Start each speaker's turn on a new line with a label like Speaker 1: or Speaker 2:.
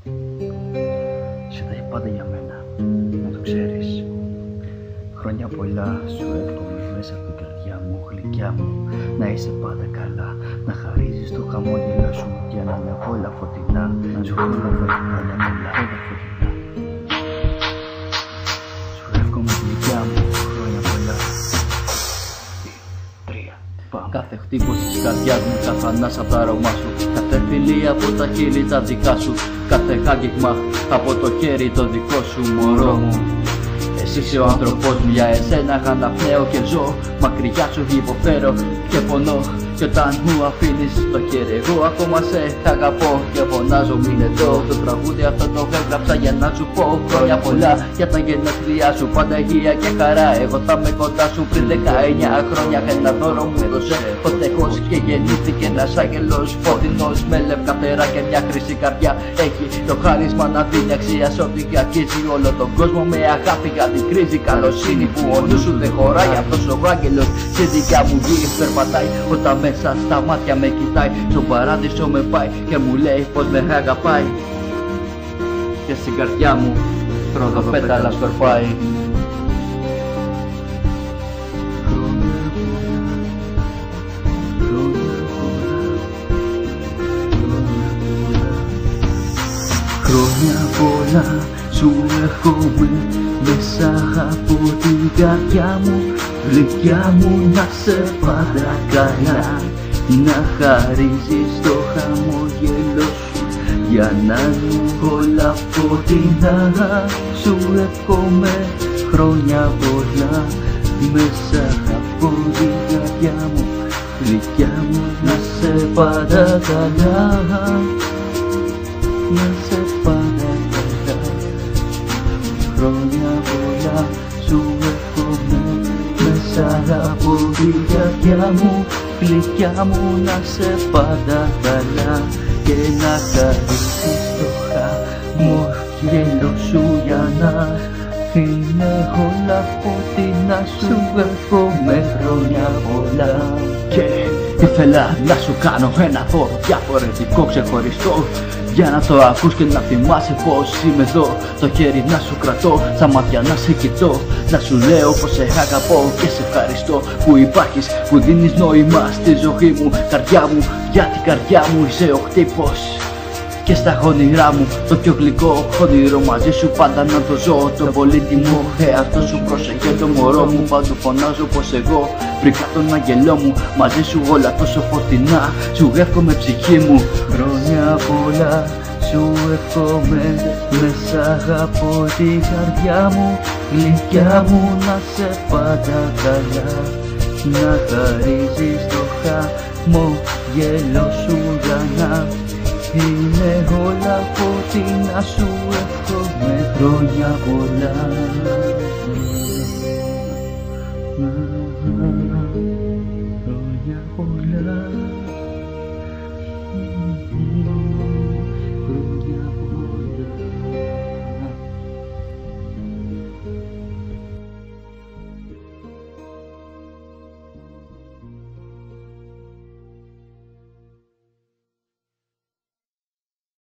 Speaker 1: Εσύ τα έχει πάντα για μένα, να το ξέρεις. Χρόνια πολλά σου εύχομαι μέσα από την καρδιά μου, γλυκιά μου. Να είσαι πάντα καλά, να χαρίζεις το χαμόγελο σου για να είναι όλα φωτεινά. Σου εύχομαι χρόνια πολλά, όλα φωτεινά. Σου εύχομαι γλυκιά μου, χρόνια πολλά. 2, 3, πάμε. Κάθε χτύπος της καρδιάς μου, κάθε ανάσα από το αρώμα σου, κάθε φιλή από τα χείλη τα δικά σου, κάθε χάγγιγμα από το χέρι το δικό σου, μωρό μου. Εσύ είσαι ο άνθρωπός μου, για εσένα αναπνέω και ζω. Μακριά σου υποφέρω και πονώ. Κι όταν μου αφήνεις το χέρι, εγώ ακόμα σε αγαπώ και φωνάζω μην εδώ. Το τραγούδι αυτό το έγραψα για να σου πω χρόνια πολλά για τα γενέθλιά σου, πάντα υγεία και χαρά. Εγώ θα είμαι κοντά σου πριν 19 χρόνια. Ένα δώρο μου έδωσε ο Θεός και γεννήθηκε ένας άγγελος φωτεινός με λευκά φτερά και μια χρυσή καρδιά. Έχει το χάρισμα να δίνει αξία σ' ό,τι αγγίζει όλο τον κόσμο με αγάπη για την κρίση. Καλοσύνη που ο νους σου δεν χωράει. Αυτός ο άγγελος σε δικιά μου γη περπατάει. Όταν μέσα στα μάτια με κοιτάει, στον παράδεισο με πάει και μου λέει πως με αγαπάει. Και στην καρδιά μου ροδοπέταλα σκορπάει. Χρόνια πολλά σου εύχομαι μέσα από την καρδιά μου, γλυκιά μου, να σε πάντα καλά. Να χαρίζεις το χαμόγελο σου για να είναι όλα φωτεινά. Σου εύχομαι χρόνια πολλά μέσα από την καρδιά μου, γλυκιά μου, να σε πάντα καλά. Να σε πάντα καλά. Χρόνια πολλά σου εύχομαι μέσα από την καρδιά μου, γλυκιά μου, να σε πάντα καλά. Και να χαρίσεις το χαμόγελο σου για να είναι όλα φωτεινά. Σου εύχομαι χρόνια πολλά. Και ήθελα να σου κάνω ένα δώρο διαφορετικό, ξεχωριστό, για να το ακούς και να θυμάσαι πως είμαι εδώ. Το χέρι να σου κρατώ, στα μάτια να σε κοιτώ, να σου λέω πως σε αγαπώ και σε ευχαριστώ που υπάρχεις, που δίνεις νόημα στη ζωή μου. Καρδιά μου, για την καρδιά μου είσαι ο χτύπος. Και στα όνειρά μου το πιο γλυκό όνειρο μαζί σου πάντα να το ζω. Το πολύτιμο εαυτό σου πρόσεχε το μωρό μου. Πάντου φωνάζω πως εγώ βρήκα τον αγγελό μου. Μαζί σου όλα τόσο φωτεινά, σου εύχομαι ψυχή μου. Χρόνια πολλά σου εύχομαι μέσα από την καρδιά μου, γλυκιά μου, να σε πάντα καλά. Να χαρίζεις το χαμόγελο σου για να είναι όλα φωτεινά. Σου εύχομαι χρόνια πολλά. Χρόνια πολλά.